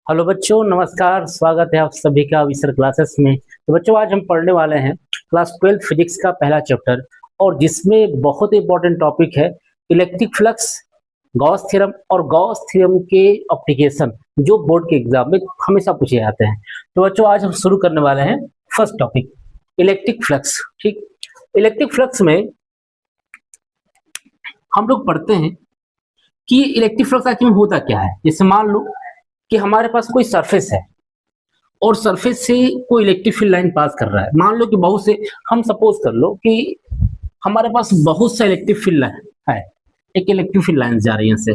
Hello बच्चों, नमस्कार। स्वागत है आप सभी का विसर क्लासेस में। तो बच्चों, आज हम पढ़ने वाले हैं क्लास 12 फिजिक्स का पहला चैप्टर, और जिसमें बहुत इंपॉर्टेंट टॉपिक है इलेक्ट्रिक फ्लक्स, गॉस थ्योरम और गॉस थ्योरम के एप्लीकेशन, जो बोर्ड के एग्जाम में हमेशा पूछे जाते हैं। तो बच्चों, आज हम शुरू करने वाले हैं फर्स्ट टॉपिक, इलेक्ट्रिक फ्लक्स। ठीक, इलेक्ट्रिक फ्लक्स में हम लोग पढ़ते हैं कि इलेक्ट्रिक फ्लक्स एक्चुअली में होता क्या है। जैसे मान लो कि हमारे पास कोई सरफेस है और सरफेस से कोई इलेक्ट्रिक फील्ड लाइन पास कर रहा है। मान लो कि बहुत से, हम सपोज कर लो कि हमारे पास बहुत सा इलेक्ट्रिक फील्ड है, एक इलेक्ट्रिक फील्ड लाइन जा रही है से।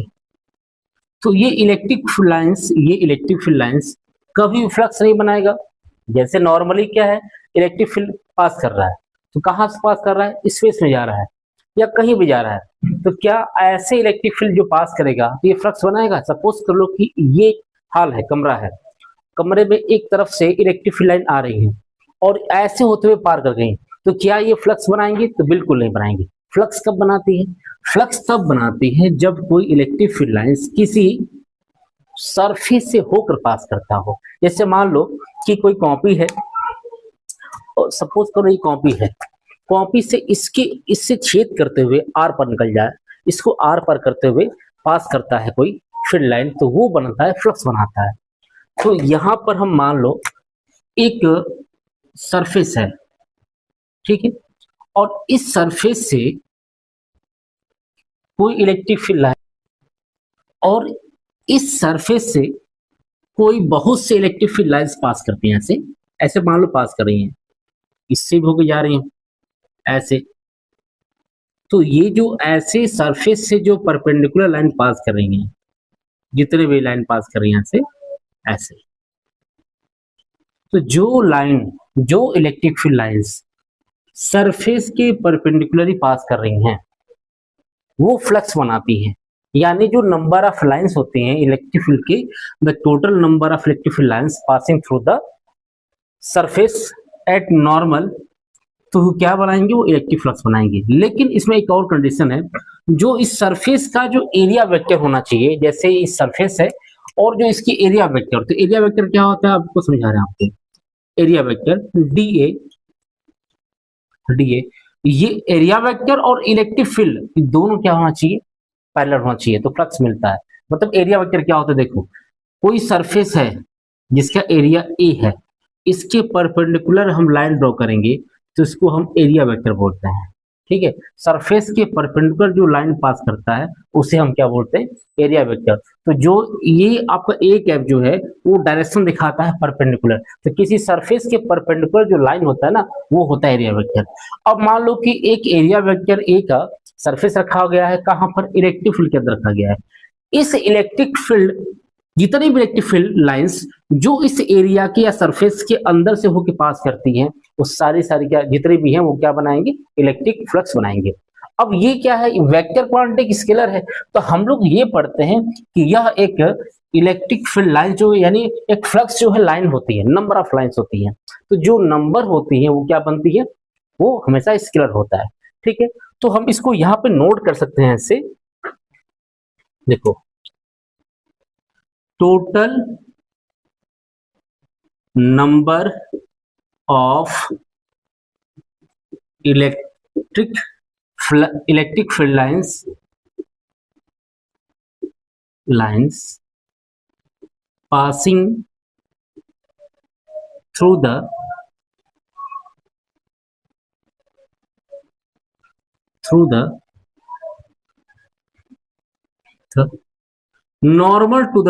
तो ये इलेक्ट्रिक फील्ड लाइंस कभी फ्लक्स नहीं बनाएगा। जैसे नॉर्मली क्या है, इलेक्ट्रिक फील्ड पास कर रहा है तो कहाँ से पास कर रहा है, स्पेस में जा रहा है या कहीं भी जा रहा है, तो क्या ऐसे इलेक्ट्रिक फील्ड जो पास करेगा तो ये फ्लक्स बनाएगा। सपोज कर लो कि ये हॉल है, कमरा है, कमरे में एक तरफ से इलेक्ट्रिक फील्ड लाइन आ रही है और ऐसे होते हुए पार कर गई, तो क्या ये फ्लक्स बनाएंगे? तो बिल्कुल नहीं बनाएंगे। फ्लक्स कब बनाती है? फ्लक्स तब बनाती है जब कोई इलेक्ट्रिक फील्ड लाइन किसी सरफेस से होकर पास करता हो। जैसे मान लो कि कोई कॉपी है, और सपोज करो ये कॉपी है, कॉपी से इससे छेद करते हुए आर पर निकल जाए, इसको आर पर करते हुए पास करता है कोई फील्ड लाइन, तो वो बनता है, फ्लक्स बनाता है। तो यहां पर हम मान लो एक सरफेस है, ठीक है, और इस सरफेस से कोई इलेक्ट्रिक फील्ड लाइन, और इस सरफेस से कोई बहुत से इलेक्ट्रिक फील्ड लाइंस पास करती हैं। ऐसे ऐसे मान लो पास कर रही हैं, इससे भी होकर जा रही हैं ऐसे। तो ये जो ऐसे सरफेस से जो परपेंडिकुलर लाइन पास कर रही हैं, जितने भी लाइन पास कर रही हैं ऐसे ऐसे, तो जो इलेक्ट्रिक फील्ड लाइंस सरफेस के परपेंडिकुलरली पास कर रही हैं वो फ्लक्स बनाती हैं। यानी जो नंबर ऑफ लाइंस होते हैं इलेक्ट्रिक फील्ड के, the total number of electric field lines passing through the surface at normal, तो क्या बनाएंगे? वो इलेक्ट्रिक फ्लक्स बनाएंगे। लेकिन इसमें एक और कंडीशन है, जो इस सरफेस का जो एरिया वेक्टर होना चाहिए, जैसे इस सरफेस है और जो इसकी एरिया वेक्टर, तो एरिया वेक्टर क्या होता है आपको समझा रहे हैं आपको। एरिया वेक्टर डी ए, ये एरिया वेक्टर और इलेक्ट्रिक फील्ड दोनों क्या होना चाहिए? पैरेलल होना चाहिए, तो फ्लक्स मिलता है। मतलब एरिया वेक्टर क्या होता है, देखो कोई सरफेस है जिसका एरिया ए है, इसके परपेंडिकुलर हम लाइन ड्रॉ करेंगे तो इसको हम एरिया वेक्टर बोलते हैं। ठीक है, सरफेस के परपेंडिकुलर जो लाइन पास करता है उसे हम क्या बोलते हैं? Area vector. तो जो ये आपका ए कैप जो है वो डायरेक्शन दिखाता है परपेंडिकुलर, तो किसी सरफेस के परपेंडिकुलर जो लाइन होता है ना, वो होता है एरिया वेक्टर। अब मान लो कि एक एरिया वेक्टर ए का सरफेस रखा गया है, कहां पर? इलेक्ट्रिक फील्ड के अंदर रखा गया है। इस इलेक्ट्रिक फील्ड, जितनी भी इलेक्ट्रिक फील्ड लाइंस जो इस एरिया के या सरफेस के अंदर से होकर पास करती हैं, वो सारी क्या, जितने भी हैं वो क्या बनाएंगे? इलेक्ट्रिक फ्लक्स बनाएंगे। अब ये क्या है? वेक्टर क्वांटिटी स्केलर है। तो हम लोग ये पढ़ते हैं कि यह एक इलेक्ट्रिक फील्ड लाइन जो, यानी एक फ्लक्स जो है लाइन होती है, नंबर ऑफ लाइंस होती है, तो जो नंबर होती है वो क्या बनती है? वो हमेशा स्केलर होता है। ठीक है, तो हम इसको यहाँ पे नोट कर सकते हैं ऐसे, देखो total number of electric field lines passing through the normal to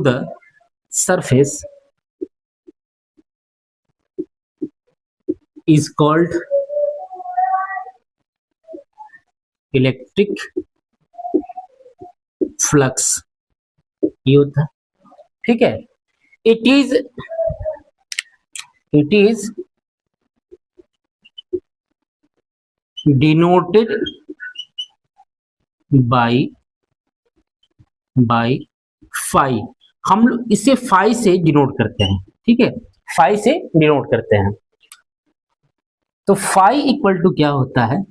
the surface is called electric flux. ये होता है, ठीक है। It is denoted by phi. हम लोग इसे फाई से डिनोट करते हैं, ठीक है, फाई से डिनोट करते हैं। तो फाई इक्वल टू क्या होता है?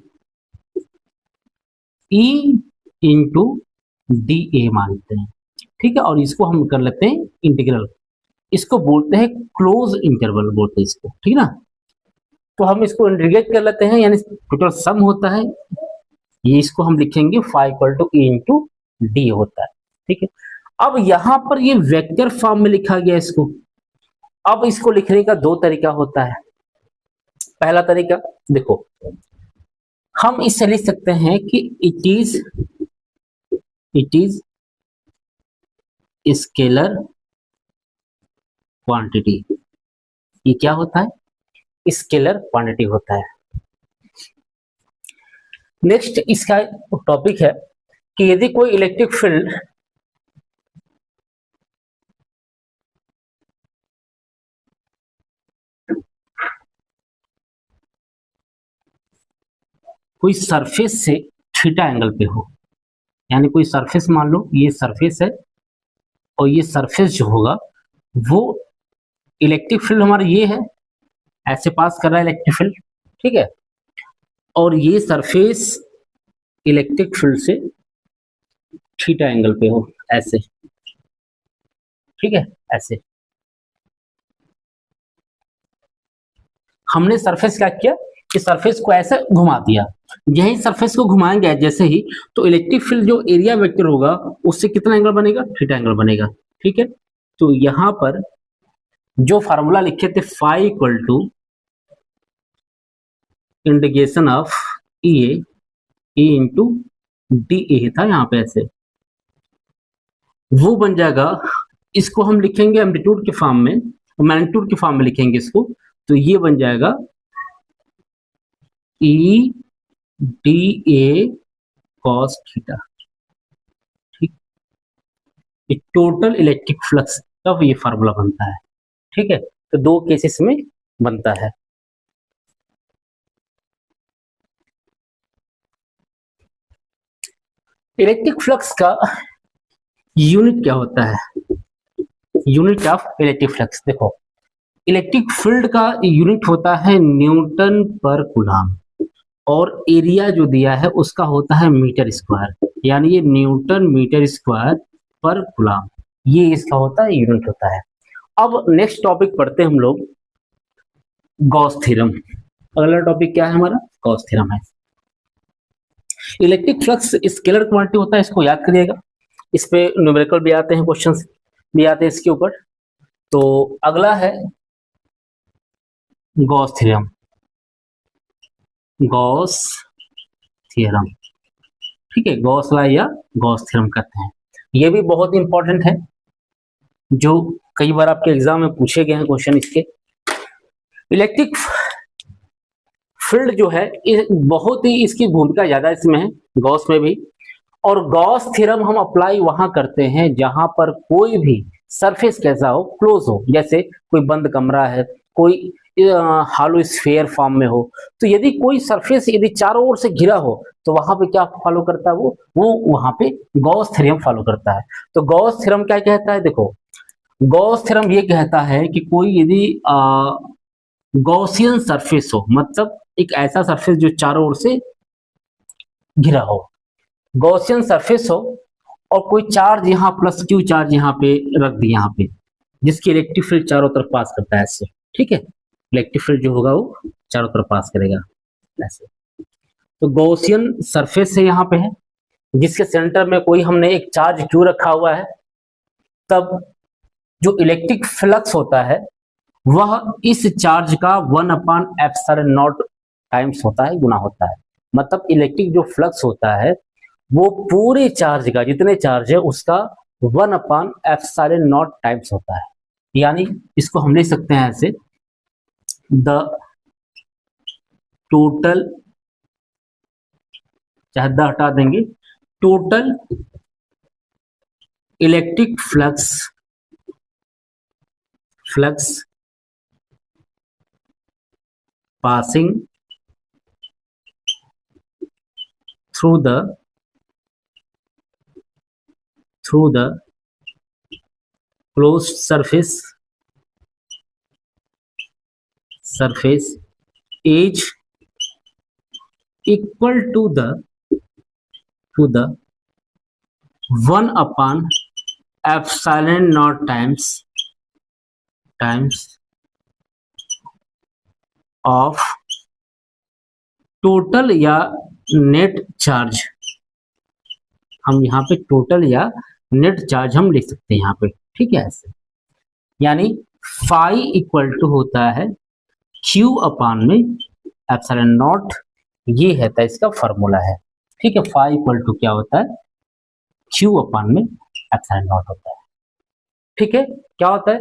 ई इंटू डी ए मान लेते हैं, ठीक है। और इसको हम कर लेते हैं इंटीग्रल, इसको बोलते हैं क्लोज इंटरवल बोलते हैं इसको, ठीक है ना। तो हम इसको इंटीग्रेट कर लेते हैं, यानी टोटल सम होता है ये, इसको हम लिखेंगे phi equal to E into D होता है, ठीक है। अब यहां पर ये वेक्टर फॉर्म में लिखा गया इसको। अब इसको लिखने का दो तरीका होता है। पहला तरीका देखो, हम इससे लिख सकते हैं कि इट इज स्केलर क्वांटिटी। ये क्या होता है? स्केलर क्वांटिटी होता है। नेक्स्ट इसका टॉपिक है कि यदि कोई इलेक्ट्रिक फील्ड कोई सरफेस से थीटा एंगल पे हो, यानी कोई सरफेस मान लो ये सरफेस है और ये सरफेस जो होगा वो इलेक्ट्रिक फील्ड हमारा ये है, ऐसे पास कर रहा है इलेक्ट्रिक फील्ड, ठीक है। और ये सरफेस इलेक्ट्रिक फील्ड से थीटा एंगल पे हो, ऐसे, ठीक है, ऐसे। हमने सरफेस क्या किया कि सरफेस को ऐसे घुमा दिया। यही सरफेस को घुमाएंगे जैसे ही, तो इलेक्ट्रिक फील्ड जो एरिया वेक्टर होगा उससे कितना एंगल बनेगा? थीटा एंगल बनेगा, ठीक है। तो यहां पर जो फार्मूला लिखे थे phi equal to integration of E into D A था यहाँ पे ऐसे, वो बन जाएगा। इसको हम लिखेंगे एम्पलीट्यूड के फॉर्म में, मैग्नीट्यूड के फॉर्म में लिखेंगे इसको, तो ये बन जाएगा E D A cos theta, ठीक। ये टोटल इलेक्ट्रिक फ्लक्स तब ये फार्मूला बनता है, ठीक है। तो दो केसेस में बनता है। इलेक्ट्रिक फ्लक्स का यूनिट क्या होता है? यूनिट ऑफ इलेक्ट्रिक फ्लक्स देखो, इलेक्ट्रिक फील्ड का यूनिट होता है न्यूटन पर कूलम, और एरिया जो दिया है उसका होता है मीटर स्क्वायर, यानी ये न्यूटन मीटर स्क्वायर पर कूलम, ये इसका होता है यूनिट होता है। अब नेक्स्ट टॉपिक पढ़ते हैं हम लोग, गॉस थ्योरम। अगला टॉपिक क्या है हमारा? गॉस थ्योरम है। इलेक्ट्रिक फ्लक्स स्केलर क्वांटिटी होता है, इसको याद करिएगा। इस पे न्यूमेरिकल भी आते हैं, क्वेश्चंस भी आते हैं इसके ऊपर। तो अगला है गॉस थ्योरम। गॉस थ्योरम, ठीक है, गॉस लॉ या गॉस थ्योरम कहते हैं। ये भी बहुत इंपॉर्टेंट है, जो कई बार आपके एग्जाम में पूछे गए हैं क्वेश्चन इसके। इलेक्ट्रिक फील्ड जो है बहुत ही इसकी भूमिका ज्यादा इसमें है, गॉस में भी। और गॉस थ्योरम हम अप्लाई वहां करते हैं जहां पर कोई भी सरफेस कैसा हो, क्लोज हो, जैसे कोई बंद कमरा है, कोई हॉलो स्फीयर फॉर्म में हो। तो यदि कोई सरफेस यदि चारों ओर से घिरा हो तो वहां पे क्या फॉलो करता है? वो वहां पे गॉस थ्योरम फॉलो करता है। तो गॉस थ्योरम क्या कहता है? देखो, गॉस थ्योरम ये कहता है कि कोई यदि गॉसियन सरफेस हो, मतलब एक ऐसा सरफेस जो चारों ओर से घिरा हो, गॉसियन सरफेस हो, और कोई चार्ज यहाँ प्लस क्यू चार्ज यहाँ पे रख दी, यहाँ पे जिसकी इलेक्ट्रिक फील्ड चारों तरफ पास करता है ऐसे, ठीक है। इलेक्ट्रिक फील्ड जो होगा वो चारों तरफ पास करेगा ऐसे। तो गॉसियन सरफेस है यहाँ पे है, जिसके सेंटर में कोई हमने एक चार्ज क्यू रखा हुआ है, तब जो इलेक्ट्रिक फ्लक्स होता है वह इस चार्ज का 1/ε0 टाइम्स होता है, गुना होता है। मतलब इलेक्ट्रिक जो फ्लक्स होता है वो पूरे चार्ज का, जितने चार्ज है उसका 1/ε0 टाइम्स होता है। यानी इसको हम लिख सकते हैं ऐसे, द टोटल, चाहे द हटा देंगे, total electric flux passing through the closed surface is equal to the 1 upon epsilon not times of total या नेट चार्ज। हम यहाँ पे टोटल या नेट चार्ज हम लिख सकते हैं यहाँ पे, ठीक है ऐसे। यानी फाई इक्वल टू होता है क्यू अपान में एप्सिलॉन नॉट, ये है तो इसका फॉर्मूला है, ठीक है। फाई इक्वल टू क्या होता है, क्यू अपान में एप्सिलॉन नॉट होता है, ठीक है। क्या होता है,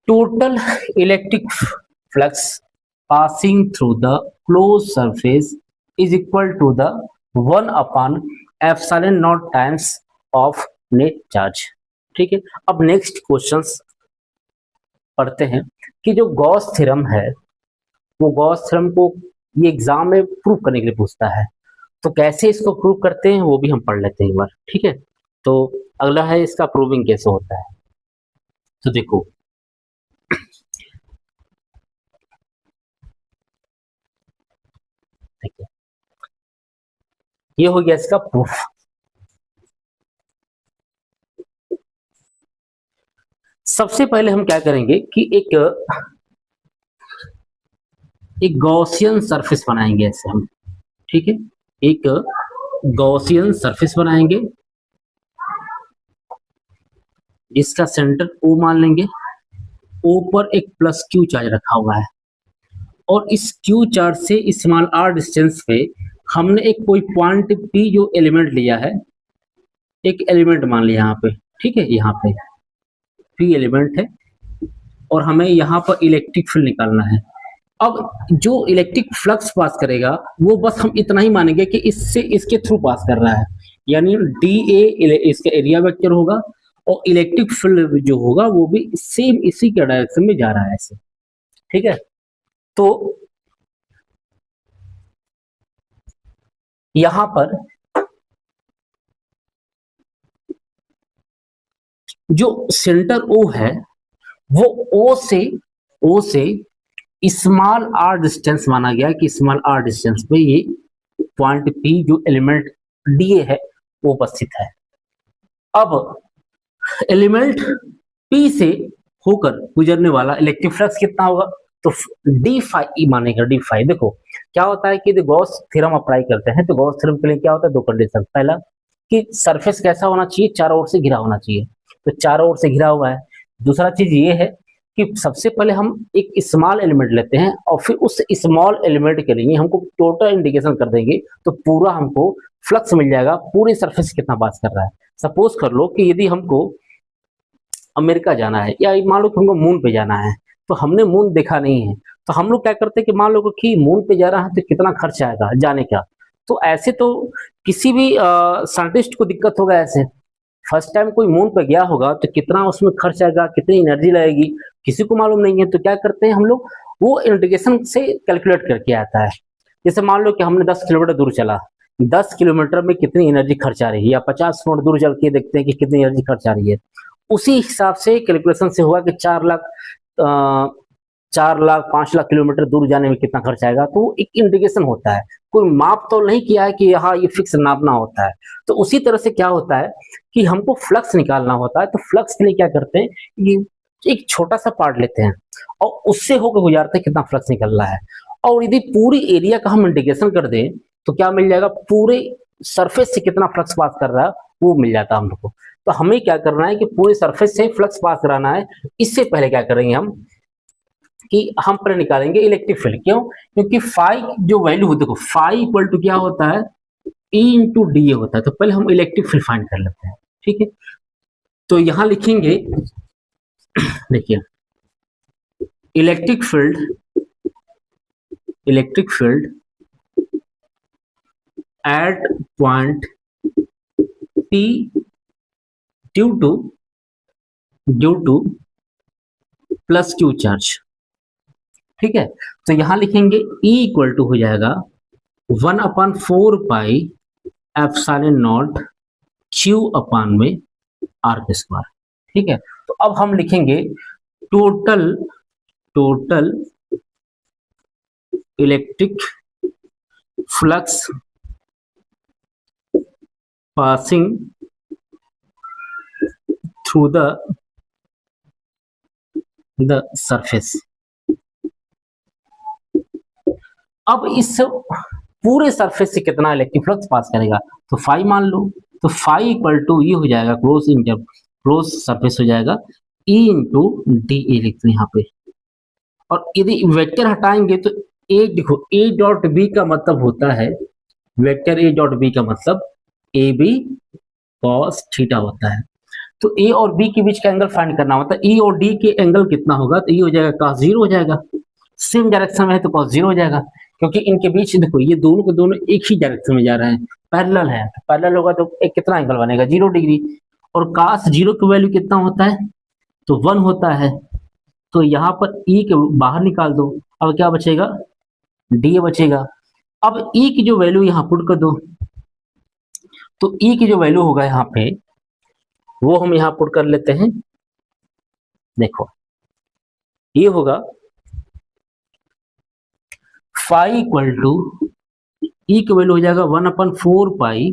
total electric flux passing through the close surface is equal to the 1 upon epsilon not times of net charge, ठीक है। अब नेक्स्ट क्वेश्चंस पढ़ते हैं कि जो गॉस थ्योरम है, वो गॉस थ्योरम को ये एग्जाम में प्रूव करने के लिए पूछता है, तो कैसे इसको प्रूव करते हैं वो भी हम पढ़ लेते हैं एक बार, ठीक है। तो अगला है इसका प्रूविंग कैसे होता है। तो देखो देखिए, ये हो गया इसका प्रूफ। सबसे पहले हम क्या करेंगे कि एक गॉसियन सरफेस बनाएंगे ऐसे हम, ठीक है। एक गॉसियन सरफेस बनाएंगे, इसका सेंटर ओ मान लेंगे, ओ पर एक प्लस क्यू चार्ज रखा हुआ है, और इस क्यू चार्ज से स्मॉल आर डिस्टेंस पे हमने एक कोई पॉइंट पी जो एलिमेंट लिया है, एक एलिमेंट मान लिया यहाँ पे, ठीक है। यहाँ पे पी एलिमेंट है और हमें यहाँ पर इलेक्ट्रिक फील्ड निकालना है। अब जो इलेक्ट्रिक फ्लक्स पास करेगा वो बस हम इतना ही मानेंगे कि इससे इसके थ्रू पास कर रहा है, यानी डी ए इसका एरिया वेक्टर होगा, और इलेक्ट्रिक फील्ड जो होगा वो भी सेम इसी के डायरेक्शन में जा रहा है ऐसे, ठीक है। तो यहां पर जो सेंटर ओ है वो ओ से स्मॉल आर डिस्टेंस माना गया कि स्मॉल आर डिस्टेंस पे ये पॉइंट पी जो एलिमेंट डी है वो उपस्थित है। अब एलिमेंट पी से होकर गुजरने वाला इलेक्ट्रिक फ्लक्स कितना होगा, तो डी फाई मानेगा, डी फाई। देखो क्या होता है कि गॉस थ्योरम अप्लाई करते हैं तो गॉस थ्योरम के लिए क्या होता है, दो कंडीशन। पहला कि सरफेस कैसा होना चाहिए, चारों ओर से घिरा होना चाहिए, तो चारों ओर से घिरा हुआ है। दूसरा चीज ये है कि सबसे पहले हम एक स्मॉल एलिमेंट लेते हैं और फिर उस स्मॉल एलिमेंट के लिए हमको टोटल इंडिकेशन कर देंगे, तो पूरा हमको फ्लक्स मिल जाएगा, पूरी सरफेस कितना पास कर रहा है। सपोज कर लो कि यदि हमको अमेरिका जाना है या मान लो कि हमको मून पे जाना है, तो हमने मून देखा नहीं है, तो हम लोग क्या करते हैं कि मान लो कि मून पे जा रहा है तो कितना खर्च आएगा जाने का। तो ऐसे तो किसी भी साइंटिस्ट को दिक्कत होगा, ऐसे फर्स्ट टाइम कोई मून पे गया होगा तो कितना उसमें खर्च आएगा, कितनी एनर्जी लगेगी, किसी को मालूम नहीं है। तो क्या करते हैं हम लोग, वो इंडिकेशन से कैलकुलेट करके आता है। जैसे मान लो कि हमने 10 किलोमीटर दूर चला, 10 किलोमीटर में कितनी एनर्जी खर्च आ रही है, या 50 किलोमीटर दूर चल के देखते हैं कि कितनी एनर्जी खर्च आ रही है। उसी हिसाब से कैलकुलेशन से होगा कि 4 लाख 5 लाख किलोमीटर दूर जाने में कितना खर्च आएगा। तो एक इंडिकेशन होता है, कोई माप तो नहीं किया है कि हाँ ये फिक्स नापना होता है। तो उसी तरह से क्या होता है कि हमको फ्लक्स निकालना होता है, तो फ्लक्स के लिए क्या करते हैं, ये एक छोटा सा पार्ट लेते हैं और उससे होकर गुजारते हैं कितना फ्लक्स निकल रहा है। और यदि पूरी एरिया का हम इंडिकेशन कर दें तो क्या मिल जाएगा, पूरे सरफेस से कितना फ्लक्स पास कर रहा है वो मिल जाता है हम लोग को। तो हमें क्या करना है कि पूरे सरफेस से फ्लक्स पास कराना है। इससे पहले क्या करेंगे हम कि हम पहले निकालेंगे इलेक्ट्रिक फील्ड। क्यों, क्योंकि फाई जो वैल्यू होती है, देखो फाई इक्वल टू क्या होता है, ई इंटू डी ए होता है। तो पहले हम इलेक्ट्रिक फील्ड फाइंड कर लेते हैं, ठीक है। तो यहां लिखेंगे, देखिए electric field at point P due two plus Q charge, ठीक है। तो यहां लिखेंगे E इक्वल टू हो जाएगा 1/4 पाई एप्सिलॉन नॉट क्यू अपान में आर के स्क्वायर, ठीक है। तो अब हम लिखेंगे total electric flux passing through the surface. अब इस पूरे सरफेस से कितना इलेक्ट्रिक फ्लक्स पास करेगा, तो फाई मान लो, तो फाई इक्वल टू ये हो जाएगा क्लोज सरफेस हो जाएगा E इंटू डी ए लिखते हैं यहाँ पे। और यदि वेक्टर हटाएंगे तो ए देखो, ए डॉट बी का मतलब होता है, वेक्टर ए डॉट बी का मतलब ए बी कॉस थीटा होता है। तो ए और बी के बीच का एंगल फाइंड करना होता है, ई और डी के एंगल कितना होगा, तो ये हो जाएगा cos 0 हो जाएगा, सेम डायरेक्शन में है तो cos 0 हो जाएगा, क्योंकि इनके बीच देखो ये दोनों के दोनों एक ही डायरेक्शन में जा रहे हैं, पैरेलल है, तो पैरेलल होगा तो एक कितना एंगल बनेगा 0 डिग्री, और cos 0 की वैल्यू कितना होता है, तो 1 होता है। तो यहाँ पर E के बाहर निकाल दो, अब क्या बचेगा, D बचेगा। अब E की जो वैल्यू यहाँ पुट कर दो, तो E की जो वैल्यू होगा यहाँ पे वो हम यहाँ पुट कर लेते हैं। देखो ये होगा फाई इक्वल टू E की वैल्यू हो जाएगा 1/4 pi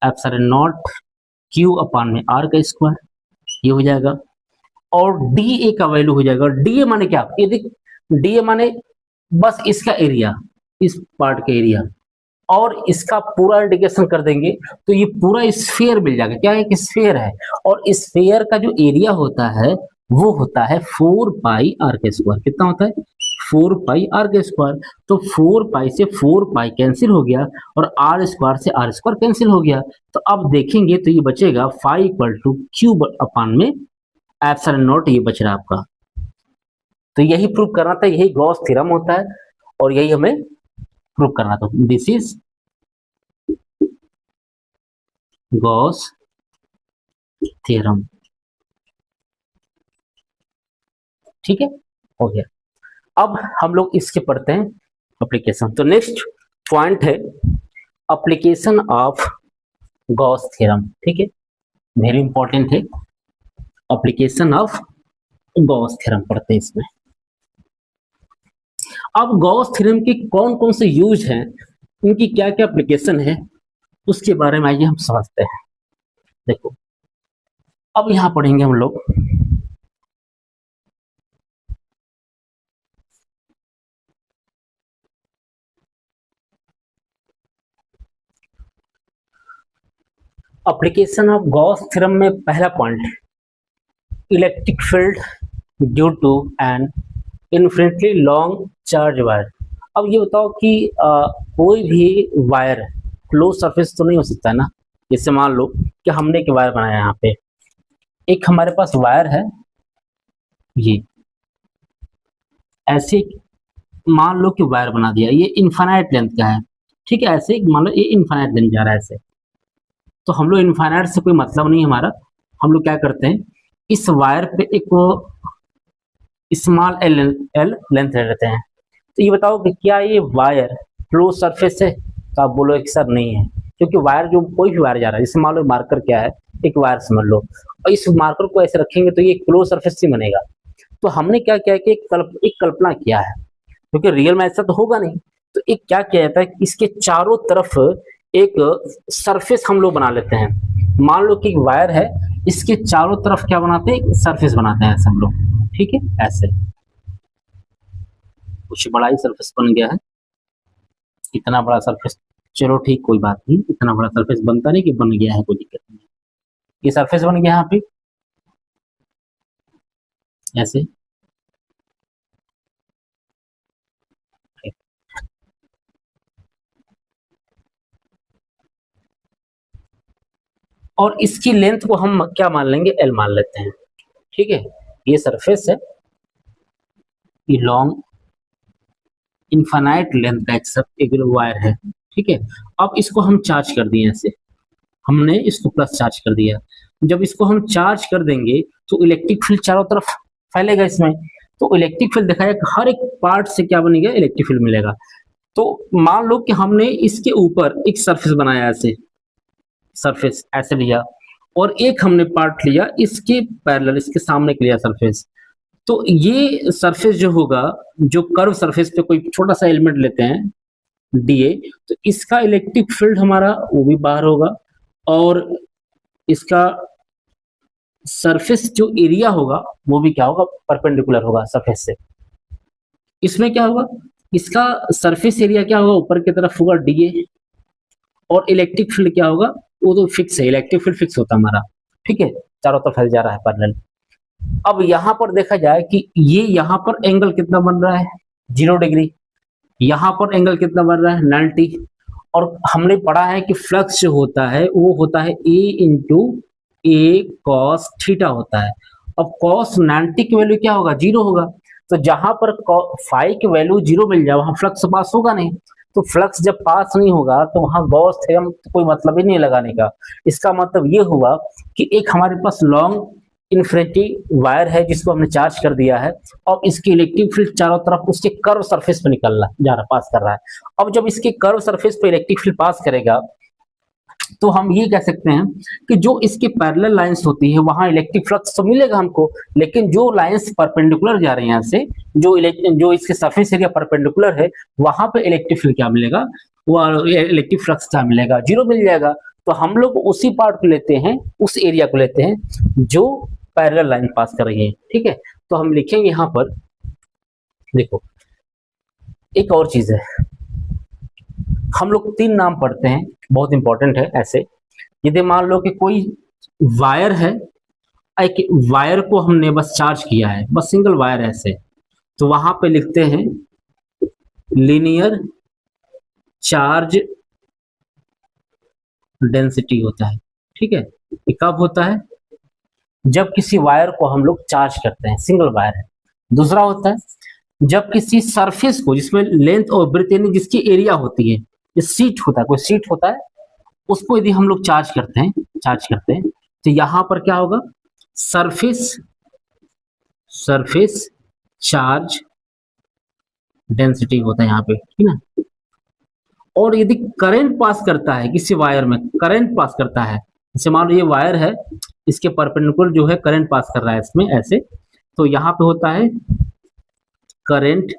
epsilon not Q upon में R का स्क्वायर, ये हो जाएगा। और DA का वैल्यू हो जाएगा, DA माने क्या, ये देख DA माने बस इसका एरिया, इस पार्ट का एरिया, और इसका पूरा इंटीग्रेशन कर देंगे तो ये पूरा स्फीयर मिल जाएगा। क्या एक स्फीयर है, और स्फीयर का जो एरिया होता है वो होता है 4 पाई आर के स्क्वायर। कितना होता है, 4 पाई आर के स्क्वायर। तो 4 पाई से 4 पाई कैंसिल हो गया, और आर स्क्वायर से आर स्क्वायर कैंसिल हो गया। तो अब देखेंगे तो ये बचेगा phi equal to Q upon में एप्सिलॉन नॉट, ये बच रहा है आपका। तो यही प्रूव करना था, यही गॉस थ्योरम होता है, और यही हमें प्रूव करना था। This is Gauss theorem. ठीक है, हो गया। अब हम लोग इसके पढ़ते हैं एप्लीकेशन। तो नेक्स्ट पॉइंट है एप्लीकेशन ऑफ गॉस थ्योरम। ठीक है, वेरी इंपॉर्टेंट है, एप्लीकेशन ऑफ गॉस थ्योरम पढ़ते हैं इसमें। अब गॉस थ्योरम के कौन कौन से यूज हैं, इनकी क्या क्या एप्लीकेशन है, उसके बारे में आइए हम समझते हैं। देखो अब यहां पढ़ेंगे हम लोग एप्लीकेशन ऑफ गॉस थ्योरम में पहला point, electric field due to an infinitely long charge wire. अब ये बताओ कि कोई भी वायर क्लोज सरफेस तो नहीं हो सकता है ना। जैसे मान लो कि हमने एक वायर बनाया, यहाँ पे एक हमारे पास वायर है, ये ऐसे मान लो कि वायर बना दिया, ये इनफाइनाइट लेंथ का है। ठीक है, ऐसे मान लो ये इनफाइनाइट लेंथ जा रहा है ऐसे, तो हम लोग इनफाइनाइट से कोई मतलब नहीं हमारा, हम लोग क्या करते हैं इस वायर पे एक स्मॉल एल लेंथ ले लेते हैं। तो ये बताओ कि क्या ये वायर क्लोज सरफेस है, तो आप बोलो कि सर नहीं है, क्योंकि वायर जो कोई भी वायर जा रहा है, जैसे मान लो मार्कर क्या है, एक वायर समझ लो, और इस मार्कर को ऐसे रखेंगे तो ये क्लोज सरफेस से बनेगा। तो हमने क्या किया कि एक कल्पना किया है, क्योंकि रियल में ऐसा तो होगा नहीं, तो एक क्या किया जाता है कि इसके चारों तरफ एक सरफेस हम लोग बना लेते हैं। मान लो कि वायर है, इसके चारों तरफ क्या बनाते हैं, सरफेस बनाते हैं सब लोग। ठीक है, ऐसे कुछ बड़ा ही सरफेस बन गया है, इतना बड़ा सरफेस, चलो ठीक कोई बात नहीं, इतना बड़ा सरफेस बनता नहीं कि बन गया है, कोई दिक्कत नहीं। ये सरफेस बन गया यहाँ पे ऐसे, और इसकी लेंथ को हम क्या मान लेंगे, एल मान लेते हैं। ठीक है, ये सरफेस है, ये लॉन्ग इनफाइनाइट लेंथ का एक वायर है। ठीक है, अब इसको हम चार्ज कर दिए, ऐसे हमने इसको प्लस चार्ज कर दिया। जब इसको हम चार्ज कर देंगे तो इलेक्ट्रिक फील्ड चारों तरफ फैलेगा इसमें, तो इलेक्ट्रिक फील्ड दिखाया कि हर एक पार्ट से क्या बनेगा, इलेक्ट्रिक फील्ड मिलेगा। तो मान लो कि हमने इसके ऊपर एक सरफेस बनाया, ऐसे सरफेस ऐसे लिया, और एक हमने पार्ट लिया इसके पैरेलल, इसके सामने के लिया सरफेस। तो ये सरफेस जो होगा, जो कर्व सरफेस पे कोई छोटा सा एलिमेंट लेते हैं डीए, तो इसका इलेक्ट्रिक फील्ड हमारा वो भी बाहर होगा, और इसका सरफेस जो एरिया होगा वो भी क्या होगा, परपेंडिकुलर होगा सरफेस से। इसमें क्या होगा, इसका सरफेस एरिया क्या होगा, ऊपर की तरफ होगा डीए, और इलेक्ट्रिक फील्ड क्या होगा, वो तो फिक्स है, इलेक्ट्रिक फील्ड फिक्स होता है हमारा, ठीक है, चारों तरफ फैल जा रहा है पैरेलल। अब यहाँ पर देखा जाए कि ये यहाँ पर एंगल कितना बन रहा है, 0 डिग्री, यहाँ पर एंगल कितना बन रहा है, 90। और हमने पढ़ा है कि फ्लक्स जो होता है वो होता है ए इंटू ए कॉस थीटा होता है। अब कॉस 90 की वैल्यू क्या होगा, 0 होगा। तो जहां पर फाई की वैल्यू 0 मिल जाए वहां फ्लक्स पास होगा नहीं। तो फ्लक्स जब पास नहीं होगा तो वहां गॉस थ्योरम कोई मतलब ही नहीं लगाने का। इसका मतलब ये हुआ कि एक हमारे पास लॉन्ग इन्फिनिटी वायर है जिसको हमने चार्ज कर दिया है, और इसकी इलेक्ट्रिक फील्ड चारों तरफ उसके कर्व सरफेस पे निकल रहा जा रहा, पास कर रहा है। अब जब इसके कर्व सरफेस पे इलेक्ट्रिक फील्ड पास करेगा तो हम ये कह सकते हैं कि जो इसके पैरेलल लाइंस होती है वहां इलेक्ट्रिक फ्लक्स तो मिलेगा हमको, लेकिन जो लाइंस परपेंडिकुलर जा रहे हैं यहाँ से, जो इसके सरफेस एरिया परपेंडिकुलर है, वहां पे इलेक्ट्रिक फील्ड क्या मिलेगा, वो इलेक्ट्रिक फ्लक्स क्या मिलेगा, 0 मिल जाएगा। तो हम लोग उसी पार्ट को लेते हैं, उस एरिया को लेते हैं जो पैरेलल लाइन पास कर रही है, ठीक है। तो हम लिखेंगे यहाँ पर, देखो एक और चीज है, हम लोग 3 नाम पढ़ते हैं, बहुत इंपॉर्टेंट है ऐसे। यदि मान लो कि कोई वायर है, एक वायर को हमने बस चार्ज किया है, बस सिंगल वायर ऐसे, तो वहां पे लिखते हैं लीनियर चार्ज डेंसिटी होता है, ठीक है। ये कब होता है, जब किसी वायर को हम लोग चार्ज करते हैं, सिंगल वायर है। दूसरा होता है जब किसी सरफेस को, जिसमें लेंथ और ब्रेथ यानी जिसकी एरिया होती है, ये सीट होता है, कोई सीट होता है, उसको यदि हम लोग चार्ज करते हैं तो यहां पर क्या होगा, सरफेस चार्ज डेंसिटी होता है यहाँ पे, ठीक ना। और यदि करंट पास करता है किसी वायर में, करंट पास करता है, जैसे मान लो ये वायर है, इसके परपेंडिकुलर जो है करंट पास कर रहा है इसमें ऐसे, तो यहाँ पे होता है करंट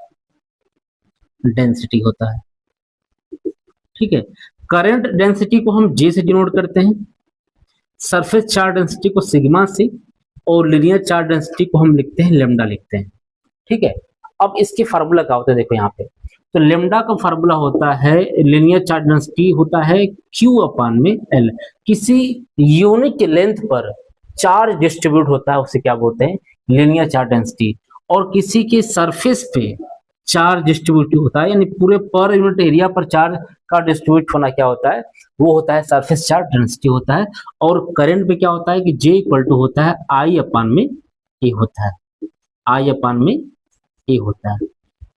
डेंसिटी होता है, ठीक है। करंट डेंसिटी को हम जे से डिनोट करते हैं, सरफेस चार्ज डेंसिटी को सिग्मा से, और लीनियर चार्ज डेंसिटी को हम लिखते हैं लेमडा लिखते हैं, ठीक है। अब इसके फार्मूला क्या होता है, देखो यहाँ पे, तो लेमडा का फार्मूला होता है, लीनियर चार्ज डेंसिटी होता है Q अपान में L। किसी यूनिट लेंथ पर चार्ज डिस्ट्रीब्यूट होता है उसे क्या बोलते हैं, लीनियर चार्ज डेंसिटी। और किसी के सरफेस पे चार्ज डिस्ट्रीब्यूट होता है, यानी पूरे पर यूनिट एरिया पर चार्ज का डिस्ट्रीब्यूट होना क्या होता है, वो होता है सरफेस चार्ज डेंसिटी होता है। और करंट पे क्या होता है कि J इक्वल टू होता है I अपान में A होता है, I अपान में A होता है।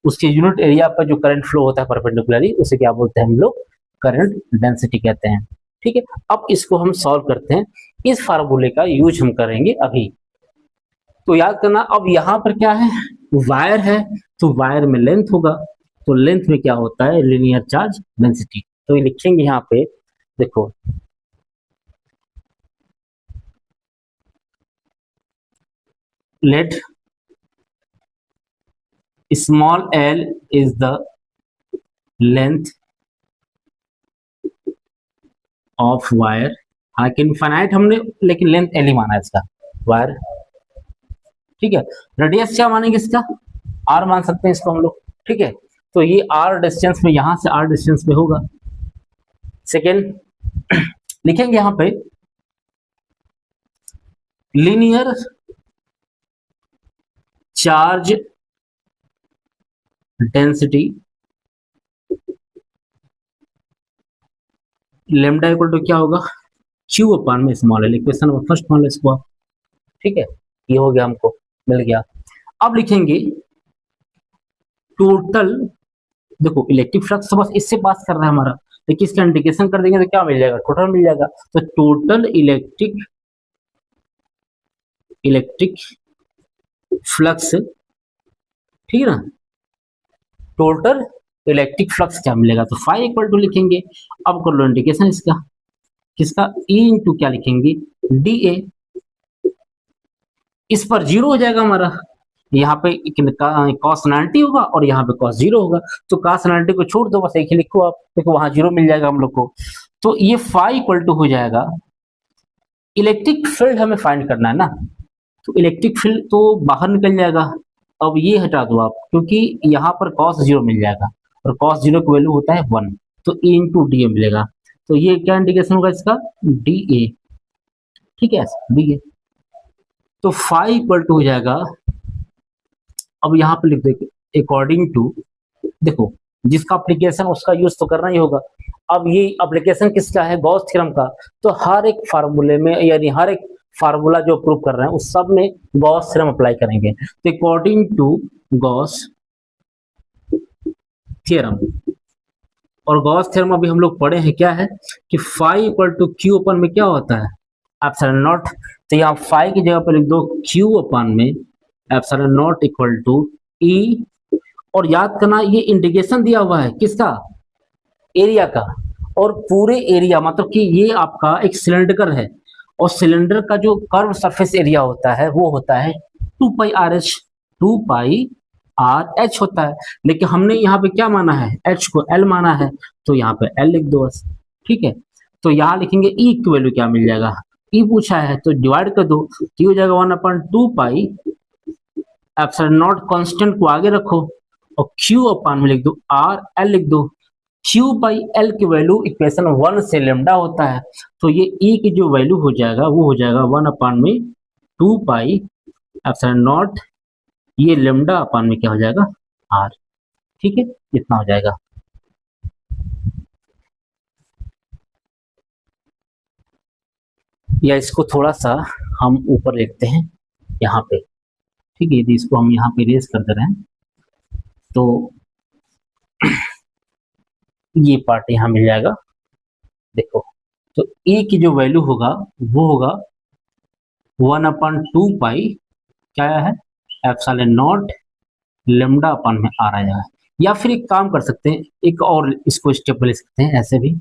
उसके यूनिट एरिया पर जो करंट फ्लो होता है परपेंडिकुलरली, उसे क्या बोलते हैं हम लोग, करंट डेंसिटी कहते हैं, ठीक है। अब इसको हम सॉल्व करते हैं, इस फार्मूले का यूज हम करेंगे अभी। तो याद करना, अब यहाँ पर क्या है, वायर है, तो वायर में लेंथ होगा, तो लेंथ में क्या होता है, लीनियर चार्ज डेंसिटी। तो ये लिखेंगे यहाँ पे, देखो let small l is the length of wire, हालांकि इनफाइनाइट हमने लेकिन लेंथ l ही माना है इसका वायर, ठीक है। रेडियस क्या मानेंगे इसका, r मान सकते हैं इसको हम लोग, ठीक है। तो ये r डिस्टेंस में, यहां से r डिस्टेंस में होगा। सेकेंड लिखेंगे यहां पे linear charge density lambda equal to क्या होगा, Q अपान में small L, equation number first मान लो इसको आप, ठीक है। ये हो गया, हमको मिल गया। अब लिखेंगे टोटल, देखो इलेक्ट्रिक फ्लक्स तो बस इससे पास कर रहा है हमारा, लेकिन इसका इंडिकेशन कर देंगे तो क्या मिल जाएगा, टोटल मिल जाएगा। तो टोटल इलेक्ट्रिक फ्लक्स, ठीक है ना, टोटल इलेक्ट्रिक फ्लक्स क्या मिलेगा, तो फाई इक्वल टू लिखेंगे। अब कर लो इंडिकेशन इसका, किसका, E इंटू क्या लिखेंगे, DA। इस पर 0 हो जाएगा हमारा, यहाँ पे cos 90 होगा और यहाँ पे cos 0 होगा, तो cos 90 को छोड़ दो, बस एक ही लिखो आप, देखो वहां 0 मिल जाएगा हम लोग को। तो ये फाई इक्वल टू हो जाएगा इलेक्ट्रिक फील्ड हमें फाइंड करना है ना, तो इलेक्ट्रिक फील्ड तो बाहर निकल जाएगा। अब ये हटा दो आप, क्योंकि यहाँ पर cos जीरो मिल जाएगा और cos जीरो की वैल्यू होता है 1, तो ए इंटू डी ए मिलेगा। तो ये क्या इंडिकेशन होगा इसका, डी ए, ठीक है, डी ए। तो फाई इक्वल टू हो जाएगा, अब यहाँ पे लिख देंगे अकॉर्डिंग टू, देखो जिसका एप्लीकेशन उसका यूज तो करना ही होगा। अब ये एप्लीकेशन किसका है, गॉस थ्योरम का। तो हर एक फार्मूले में, यानी हर एक फार्मूला जो प्रूव कर रहे हैं उस सब में गॉस थ्योरम अप्लाई करेंगे। तो अकॉर्डिंग टू गॉस थ्योरम, और गॉस थ्योरम अभी हम लोग पढ़े हैं क्या है कि फाई इक्वल टू क्यू अपन में क्या होता है, एप्सिलॉन नॉट। तो यहाँ फाई की जगह पर लिख दो क्यू अपन में एप्सिलॉन नॉट इक्वल टू ई। और याद करना ये इंडिकेशन दिया हुआ है किसका, एरिया का। और पूरे एरिया मतलब कि ये आपका एक सिलेंडर है, और सिलेंडर का जो कर्व सरफेस एरिया होता है वो होता है 2 पाई आर एच, 2 पाई आर एच होता है। लेकिन हमने यहाँ पे क्या माना है, एच को एल माना है, तो यहाँ पे एल लिख दो बस, ठीक है। तो यहाँ लिखेंगे ई की वैल्यू क्या मिल जाएगा, ई पूछा है तो डिवाइड कर दो, तो हो जाएगा 1/2 पाई एप्सिलॉन नॉट, कांस्टेंट को आगे रखो और क्यू अपान में लिख दो आर एल लिख दो। क्यू बाई एल की वैल्यू इक्वेशन 1 से लेमडा होता है, तो ये ई की जो वैल्यू हो जाएगा वो हो जाएगा 1/2 पाई एप्सिलॉन नॉट, ये लेमडा अपान में क्या हो जाएगा, आर, ठीक है, इतना हो जाएगा। या इसको थोड़ा सा हम ऊपर लिखते हैं यहाँ पे, ठीक है, यदि इसको हम यहाँ पे रेज कर दे रहे हैं तो ये पार्ट यहाँ मिल जाएगा। देखो तो ए की जो वैल्यू होगा वो होगा 1/2 पाई क्या है, एप्सिलॉन नॉट लेमडा अपान में आ रहा है। या फिर एक काम कर सकते हैं, एक और इसको स्टेप ले सकते हैं ऐसे भी,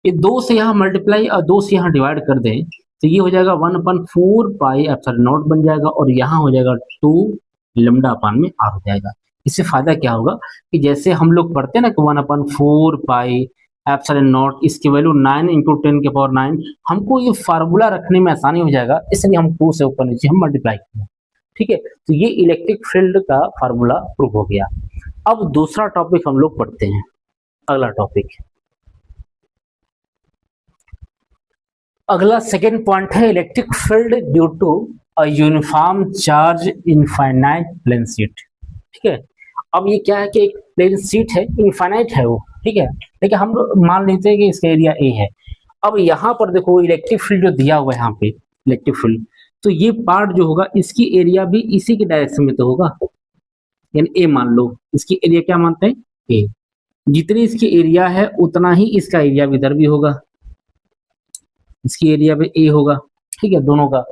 ये 2 से यहाँ मल्टीप्लाई और 2 से यहाँ डिवाइड कर दें तो ये हो जाएगा 1/4 पाई एप्सिलॉन नॉट बन जाएगा, और यहाँ हो जाएगा 2 लेमडा अपान में आर हो जाएगा। इससे फायदा क्या होगा कि जैसे हम लोग पढ़ते हैं ना कि 1/4 पाई एप्सिलॉन नॉट, इसकी वैल्यू 9 × 10⁹, हमको ये फार्मूला रखने में आसानी हो जाएगा, इसलिए हम 2 से ऊपर नीचे हम मल्टीप्लाई करें, ठीक है। तो ये इलेक्ट्रिक फील्ड का फार्मूला प्रूव हो गया। अब दूसरा टॉपिक हम लोग पढ़ते हैं, अगला टॉपिक, अगला सेकेंड पॉइंट है electric field due to a uniform charge infinite plane sheet, ठीक है। अब ये क्या है कि एक प्लेन शीट है, इनफाइनाइट है वो, ठीक है, लेकिन हम मान लेते हैं कि इसका एरिया ए है। अब यहाँ पर देखो इलेक्ट्रिक फील्ड जो दिया हुआ है यहाँ पे इलेक्ट्रिक फील्ड, तो ये पार्ट जो होगा इसकी एरिया भी इसी के डायरेक्शन में तो होगा, यानी ए मान लो, इसकी एरिया क्या मानते हैं, ए। जितनी इसकी एरिया है उतना ही इसका एरिया भी इधर भी होगा, इसकी एरिया भी ए होगा, ठीक है, दोनों का।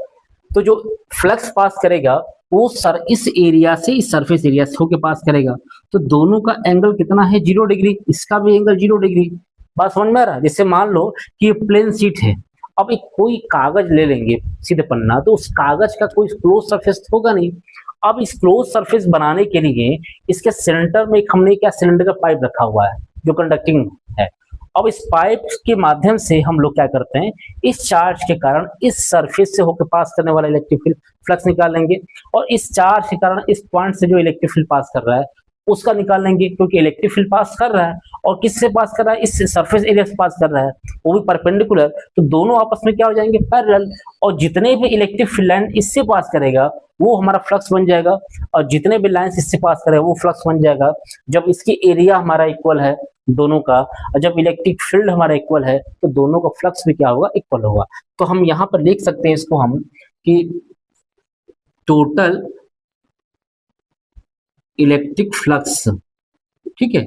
तो जो फ्लक्स पास करेगा वो इस एरिया से, इस सरफेस एरिया से होके पास करेगा, तो दोनों का एंगल कितना है, 0 डिग्री, इसका भी एंगल 0 डिग्री। बात समझ में आ रहा है। जैसे मान लो कि ये प्लेन शीट है, अब एक कोई कागज ले लेंगे सीधे पन्ना, तो उस कागज का कोई क्लोज सरफेस होगा नहीं। अब इस क्लोज सरफेस बनाने के लिए इसके सेंटर में हमने क्या सिलेंडर का पाइप रखा हुआ है जो कंडक्टिंग है। अब इस पाइप के माध्यम से हम लोग क्या करते हैं, इस चार्ज के कारण इस सरफेस से होकर पास करने वाला इलेक्ट्रिक फील्ड फ्लक्स निकाल लेंगे, और इस चार्ज के कारण इस पॉइंट से जो इलेक्ट्रिक फील्ड पास कर रहा है उसका निकाल लेंगे, क्योंकि इलेक्ट्रिक फील्ड पास कर रहा है और किससे पास कर रहा है, इस सरफेस एरिया से पास कर रहा है, वो भी परपेंडिकुलर, तो दोनों आपस में क्या हो जाएंगे, पैरेलल। और जितने भी इलेक्ट्रिक फील्ड लाइन इससे पास करेगा वो हमारा फ्लक्स बन जाएगा, और जितने भी लाइंस इससे पास करेगा वो फ्लक्स बन जाएगा। जब इसकी एरिया हमारा इक्वल है दोनों का, और जब इलेक्ट्रिक फील्ड हमारा इक्वल है तो दोनों का फ्लक्स भी क्या होगा, इक्वल होगा। तो हम यहाँ पर लिख सकते हैं इसको हम कि टोटल इलेक्ट्रिक फ्लक्स, ठीक है,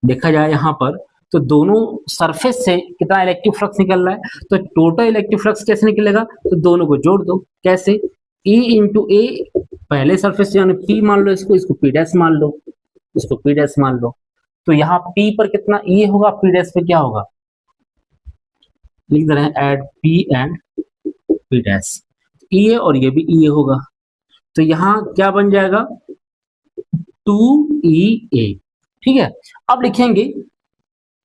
देखा जाए यहाँ पर तो दोनों सरफेस से कितना इलेक्ट्रिक फ्लक्स निकल रहा है, तो टोटल इलेक्ट्रिक फ्लक्स कैसे निकलेगा, तो दोनों को जोड़ दो, कैसे, E इंटू ए, पहले सरफेस यानी P मान लो इसको, इसको P डैश मान लो, इसको P डैश मान लो, तो यहाँ P पर कितना E होगा, P डैश पे क्या होगा, लिख दे रहे हैं add P and P dash, E है और ये भी E होगा, तो यहाँ क्या बन जाएगा 2EA, ठीक है। अब लिखेंगे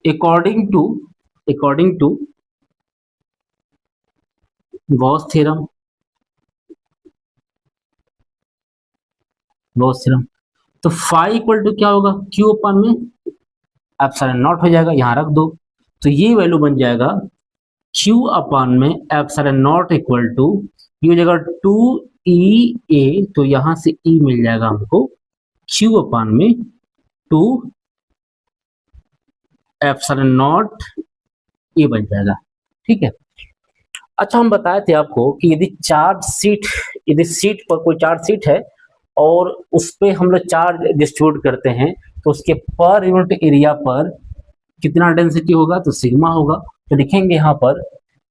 according to Gauss theorem, Gauss theorem. तो फाई इक्वल टू क्या होगा, क्यू अपन में एप्सिलॉन नॉट हो जाएगा, यहाँ रख दो। तो ये वैल्यू बन जाएगा क्यू अपान में एप्सिलॉन नॉट इक्वल टू, ये हो जाएगा 2 E A, तो यहाँ से E मिल जाएगा हमको क्यू अपान में 2 एप्सिलॉन नॉट ए बन जाएगा। ठीक है। अच्छा, हम बताए थे आपको कि यदि सीट पर कोई चार्ज सीट है और उस पे हम लोग चार्ज डिस्ट्रीब्यूट करते हैं, तो उसके पर यूनिट एरिया पर कितना डेंसिटी होगा, तो सिग्मा होगा। तो लिखेंगे यहाँ पर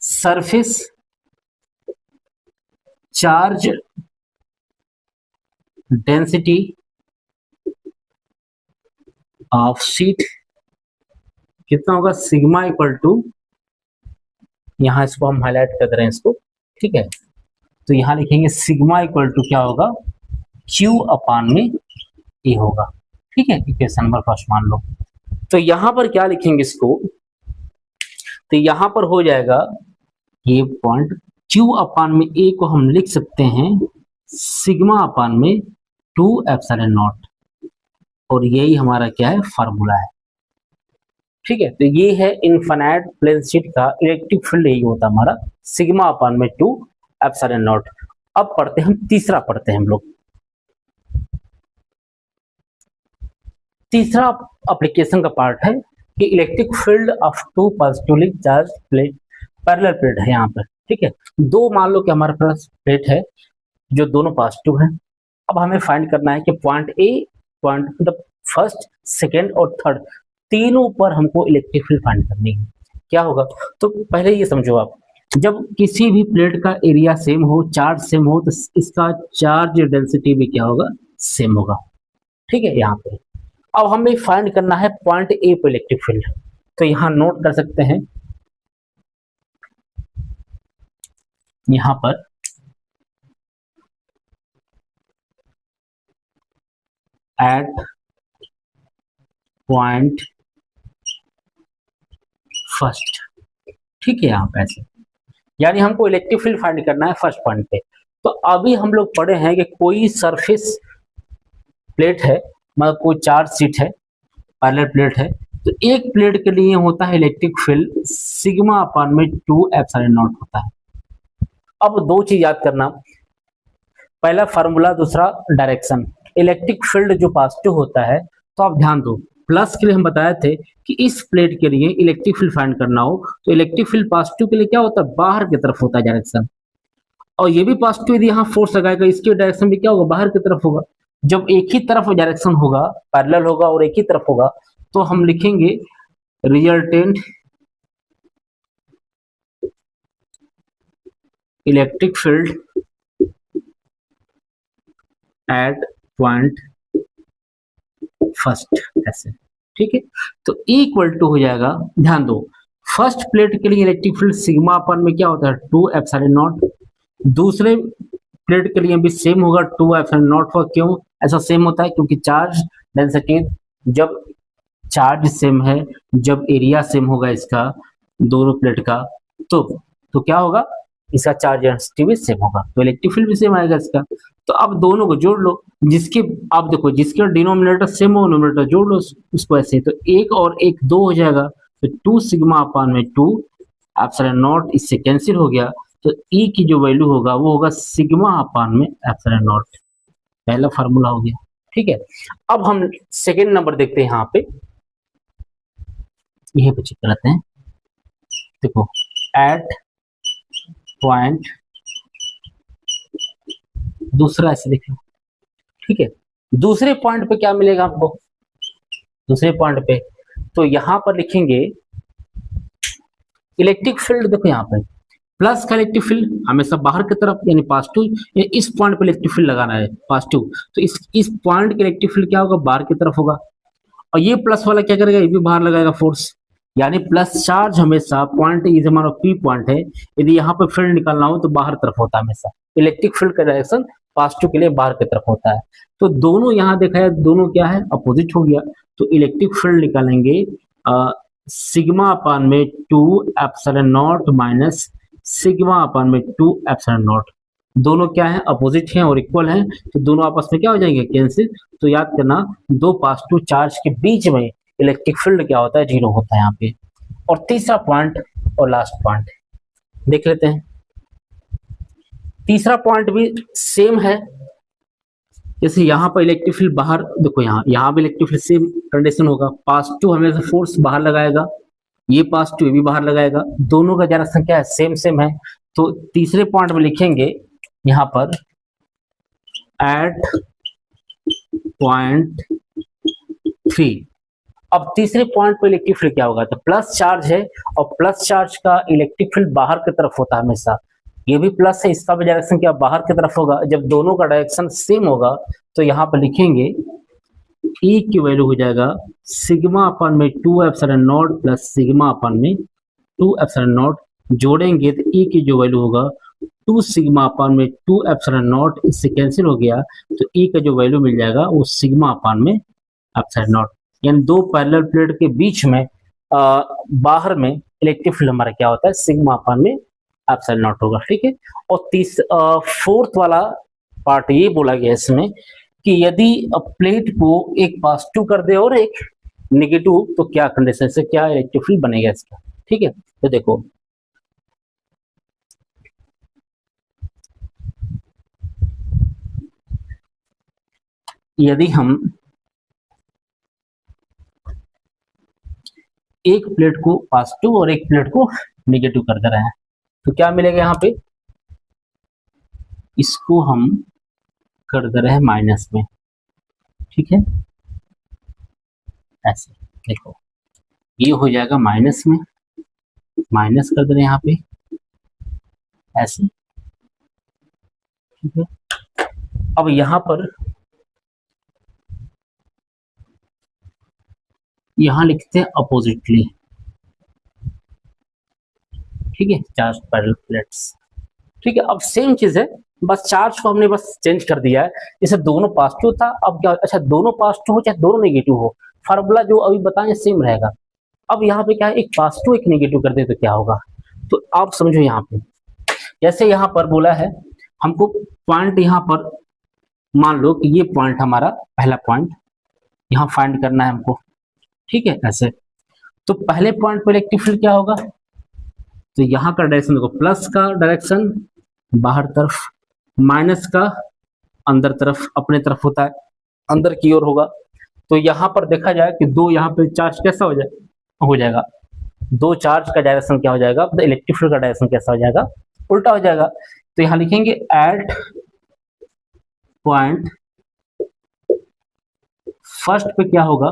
surface charge density of sheet कितना होगा, सिग्मा इक्वल टू, यहाँ इसको हम हाईलाइट कर रहे हैं इसको। ठीक है। तो यहाँ लिखेंगे सिग्मा इक्वल टू क्या होगा, क्यू अपान में ए होगा। ठीक है, इक्वेशन नंबर फर्स्ट मान लो। तो यहाँ पर क्या लिखेंगे इसको, तो यहाँ पर हो जाएगा ये पॉइंट क्यू अपान में ए को हम लिख सकते हैं सिग्मा अपान में 2 एप्सिलॉन नॉट, और यही हमारा क्या है, फार्मूला है। ठीक है। तो ये है इनफाइनाइट प्लेन शीट का इलेक्ट्रिक फील्ड, यही होता है हमारा सिग्मा अपान में 2 एप्सिलॉन नॉट। अब पढ़ते हैं, तीसरा पढ़ते हैं हम लोग। तीसरा एप्लीकेशन का पार्ट है कि electric field of 2 positively charge plate, parallel plate है यहाँ पर। ठीक है। दो मान लो कि हमारे पास प्लेट है जो दोनों पॉजिटिव हैं। अब हमें फाइंड करना है कि पॉइंट ए, पॉइंट मतलब फर्स्ट, सेकेंड और थर्ड, तीनों पर हमको इलेक्ट्रिक फील्ड फाइंड करनी है। क्या होगा, तो पहले ये समझो आप, जब किसी भी प्लेट का एरिया सेम हो, चार्ज सेम हो, तो इसका चार्ज डेंसिटी भी क्या होगा, सेम होगा। ठीक है। यहाँ पे अब हमें फाइंड करना है पॉइंट ए पर इलेक्ट्रिक फील्ड। तो यहाँ नोट कर सकते हैं, यहाँ पर एट पॉइंट फर्स्ट। ठीक है, यहाँ पे ऐसे, यानी हमको इलेक्ट्रिक फील्ड फाइंड करना है फर्स्ट पॉइंट पे। तो अभी हम लोग पढ़े हैं कि कोई सरफेस प्लेट है, मतलब कोई चार्ज शीट है, पैरेलल प्लेट है, तो एक प्लेट के लिए होता है इलेक्ट्रिक फील्ड सिग्मा अपान में 2 एप्सिलॉन नॉट होता है। अब दो चीज याद करना, पहला फार्मूला, दूसरा डायरेक्शन। इलेक्ट्रिक फील्ड जो पॉजिटिव होता है, तो आप ध्यान दो, प्लस के लिए हम बताए थे कि इस प्लेट के लिए इलेक्ट्रिक फील्ड फाइंड करना हो तो इलेक्ट्रिक फील्ड पॉजिटिव के लिए क्या होता है, बाहर की तरफ होता है डायरेक्शन। और ये भी पॉजिटिव, यदि यहाँ फोर्स लगाएगा, इसकी डायरेक्शन भी क्या होगा, बाहर की तरफ होगा। जब एक ही तरफ डायरेक्शन होगा, पैरेलल होगा और एक ही तरफ होगा, तो हम लिखेंगे resultant electric field at point first, ऐसे। ठीक है। तो इक्वल टू हो जाएगा, ध्यान दो, फर्स्ट प्लेट के लिए इलेक्ट्रिक फील्ड सिग्मा अपान में क्या होता है, 2 एप्सिलॉन नॉट। दूसरे प्लेट के लिए भी सेम होगा, 2 एप्सिलॉन नॉट। पर क्यों ऐसा सेम होता है, क्योंकि चार्ज डेंसिटी, जब चार्ज सेम है, जब एरिया सेम होगा इसका दोनों प्लेट का, तो क्या होगा, इसका चार्ज डेंसिटी भी सेम होगा, तो इलेक्ट्रिक फील्ड भी सेम आएगा इसका। तो अब दोनों को जोड़ लो, जिसके आप देखो जिसके डिनोमिनेटर सेम हो, नोमिनेटर जोड़ लो उसको ऐसे, तो एक और एक दो हो जाएगा, तो 2 सिग्मा अपान में 2 एप्सिलॉन नॉट, इससे कैंसिल हो गया। तो ई की जो वैल्यू होगा वो होगा सिग्मा अपान में एप्सिलॉन नॉट, पहला फार्मूला हो गया। ठीक है। अब हम सेकेंड नंबर देखते हैं, यहाँ पे यही पे चेक करते हैं। देखो, एट पॉइंट, दूसरा ऐसे देख लो। ठीक है। दूसरे पॉइंट पे क्या मिलेगा आपको, दूसरे पॉइंट पे तो यहां पर लिखेंगे इलेक्ट्रिक फील्ड। देखो यहाँ पे प्लस का इलेक्ट्रिक फील्ड हमेशा बाहर की तरफ, यानी पॉजिटिव, इस पॉइंट पे इलेक्ट्रिक फील्ड लगाना है पॉजिटिव, तो इस पॉइंट के इलेक्ट्रिक फील्ड क्या होगा, बाहर की तरफ होगा। और ये प्लस वाला क्या करेगा, ये भी बाहर लगाएगा फोर्स, यानी प्लस चार्ज हमेशा पॉइंट, ये हमारा पी पॉइंट है, यदि यहाँ पे फील्ड निकालना हो तो बाहर तरफ होता है हमेशा। इलेक्ट्रिक फील्ड का डायरेक्शन पॉजिटिव के लिए बाहर की तरफ होता है। तो दोनों यहाँ देखा है, दोनों क्या है, अपोजिट हो गया। तो इलेक्ट्रिक फील्ड निकालेंगे सिग्मा अपान में 2 एप्सिलॉन नॉट माइनस सिग्मा अपन में 2 एप्सिलॉन नॉट। दोनों क्या है, अपोजिट हैं और इक्वल हैं, तो दोनों आपस में क्या हो जाएंगे, कैंसिल। तो याद करना, दो पॉजिटिव चार्ज के बीच में इलेक्ट्रिक फील्ड क्या होता है, जीरो होता है यहाँ पे। और तीसरा पॉइंट और लास्ट पॉइंट देख लेते हैं। तीसरा पॉइंट भी सेम है, जैसे यहाँ पर इलेक्ट्रिक फील्ड बाहर, देखो यहाँ भी इलेक्ट्रिक फील्ड सेम कंडीशन होगा, पॉजिटिव हमेशा फोर्स बाहर लगाएगा, ये पॉजिटिव भी बाहर लगाएगा, दोनों का ज्यादा संख्या है, सेम है। तो तीसरे पॉइंट में लिखेंगे यहाँ पर एट पॉइंट 3। अब तीसरे पॉइंट पे इलेक्ट्रिक फील्ड क्या होगा, तो प्लस चार्ज है और प्लस चार्ज का इलेक्ट्रिक फील्ड बाहर की तरफ होता है हमेशा, ये भी प्लस है, इसका भी डायरेक्शन क्या बाहर की तरफ होगा। जब दोनों का डायरेक्शन सेम होगा तो यहाँ पर लिखेंगे E की वैल्यू हो जाएगा सिग्मा अपन में 2 एप्सिलॉन नॉट प्लस सिग्मा अपन में 2 एप्सिलॉन नॉट, जोड़ेंगे तो E की जो वैल्यू होगा 2 सिग्मा अपन में 2 एप्सिलॉन नॉट, इससे कैंसिल हो गया, तो E का जो वैल्यू मिल जाएगा वो सिग्मा अपन में एप्सिलॉन नॉट। यानी दो पैरेलल प्लेट के बीच में बाहर में इलेक्ट्रिक फील्ड हमारा क्या होता है, सिग्मा अपन में एप्सिलॉन नॉट होगा, ठीक है। और फोर्थ वाला पार्ट ये बोला गया इसमें कि यदि प्लेट को एक पॉजिटिव कर दे और एक नेगेटिव, तो क्या कंडीशन से क्या इलेक्ट्रिक फील्ड बनेगा इसका, ठीक है। तो देखो यदि हम एक प्लेट को पॉजिटिव और एक प्लेट को नेगेटिव कर दे रहे हैं, तो क्या मिलेगा यहाँ पे, इसको हम कर दे रहे हैं माइनस में, ठीक है। ऐसे देखो ये हो जाएगा माइनस में, माइनस कर दे रहे हैं यहाँ पे ऐसे, ठीक है। अब यहाँ पर यहाँ लिखते हैं अपोजिटली, ठीक है, चार्ज पैरेलल प्लेट्स, ठीक है। अब सेम चीज है, बस चार्ज को हमने बस चेंज कर दिया है, जैसे दोनों पॉजिटिव था, अब क्या, अच्छा दोनों पॉजिटिव हो चाहे दोनों नेगेटिव हो, फार्मूला जो अभी बताएं सेम रहेगा। अब यहाँ पे क्या है, एक पॉजिटिव एक नेगेटिव कर दे तो क्या होगा, तो आप समझो यहाँ पे, जैसे यहाँ पर बोला है हमको पॉइंट, यहाँ पर मान लो कि ये पॉइंट हमारा पहला पॉइंट यहाँ फाइंड करना है हमको, ठीक है। ऐसे तो पहले पॉइंट पर इलेक्ट्रिक फील्ड क्या होगा, तो यहाँ का डायरेक्शन देखो, प्लस का डायरेक्शन बाहर तरफ, माइनस का अंदर तरफ, अपने तरफ होता है, अंदर की ओर होगा। तो यहाँ पर देखा जाए कि दो यहाँ पे चार्ज कैसा हो जाएगा, दो चार्ज का डायरेक्शन क्या हो जाएगा, तो इलेक्ट्रिक फील्ड का डायरेक्शन कैसा हो जाएगा, उल्टा हो जाएगा। तो यहाँ लिखेंगे एट पॉइंट फर्स्ट पे क्या होगा,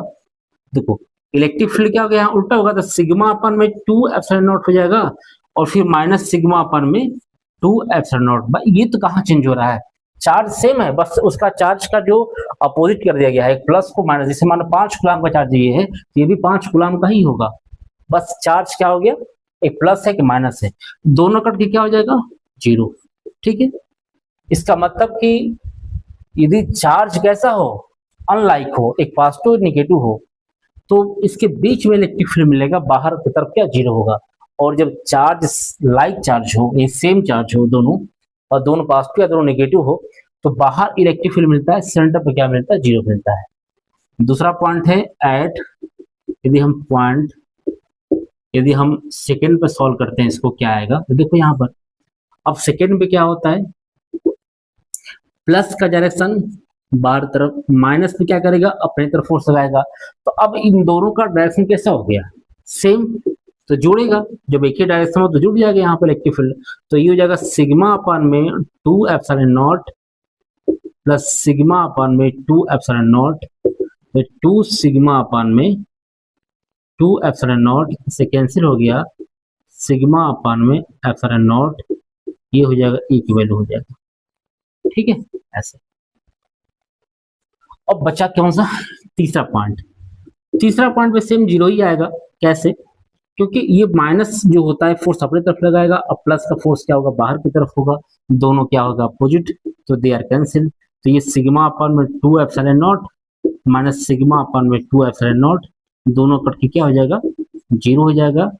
देखो इलेक्ट्रिक फील्ड क्या हो गया, यहाँ उल्टा होगा, तो सिग्मा अपन में 2 एप्सिलॉन नॉट हो जाएगा और फिर माइनस सिग्मा अपन में 2 एप्सिलॉन नॉट। भाई ये तो कहाँ चेंज हो रहा है, चार्ज सेम है, बस उसका चार्ज का जो अपोजिट कर दिया गया है, एक प्लस को माइनस, जैसे मानो 5 कूलम का चार्ज ये है, ये भी 5 कूलम का ही होगा, बस चार्ज क्या हो गया, एक प्लस है कि माइनस है, दोनों कट के क्या हो जाएगा, जीरो, ठीक है। इसका मतलब कि यदि चार्ज कैसा हो, अनलाइक हो, एक पॉजिटिव नेगेटिव हो, तो इसके बीच में इलेक्ट्रिक फील्ड मिलेगा, बाहर की तरफ क्या जीरो होगा। और जब चार्ज लाइक चार्ज हो, ये सेम चार्ज हो दोनों, और दोनों पॉजिटिव या दोनों नेगेटिव हो, तो बाहर इलेक्ट्रिक फील्ड मिलता है, सेंटर पे क्या मिलता है, जीरो मिलता है। दूसरा पॉइंट है एट, यदि हम सेकेंड पे सॉल्व करते हैं इसको, क्या आएगा, तो देखो यहाँ पर अब सेकेंड पे क्या होता है, प्लस का डायरेक्शन बाहर तरफ, माइनस पे क्या करेगा, अपने तरफ फोर्स लगाएगा। तो अब इन दोनों का डायरेक्शन कैसा हो गया, सेम, तो जुड़ेगा, जब एक ही डायरेक्शन हो तो जुड़ जाएगा यहाँ पर इलेक्ट्रिक फील्ड। तो ये हो जाएगा सिग्मा अपन में 2 एप्सिलॉन नॉट प्लस सिग्मा अपन में 2 एप्सिलॉन नॉट, 2 सिग्मा अपन में 2 एप्सिलॉन नॉट से कैंसिल हो गया, सिग्मा अपन में एप्सिलॉन नॉट, ये हो जाएगा E की वैल्यू हो जाएगा, ठीक है। ऐसे अब बचा कौन सा, तीसरा पॉइंट, तीसरा पॉइंट पे सेम जीरो ही आएगा, कैसे, क्योंकि ये माइनस जो होता है फोर्स अपने तरफ लगाएगा, अब प्लस का फोर्स क्या होगा, बाहर की तरफ होगा, दोनों क्या होगा, अपोजिट, तो दे आर कैंसिल। तो ये सिग्मा अपन में 2 एप्सिलॉन नॉट माइनस सिग्मा अपन में 2 एप्सिलॉन नॉट, दोनों कट के क्या हो जाएगा, जीरो हो जाएगा,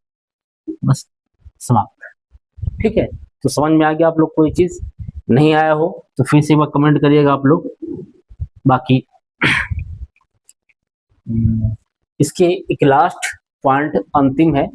बस समाप्त। ठीक है, तो समझ में आ गया आप लोग को ये चीज? नहीं आया हो तो फिर से एक बार कमेंट करिएगा आप लोग। बाकी इसके एक लास्ट पॉइंट अंतिम है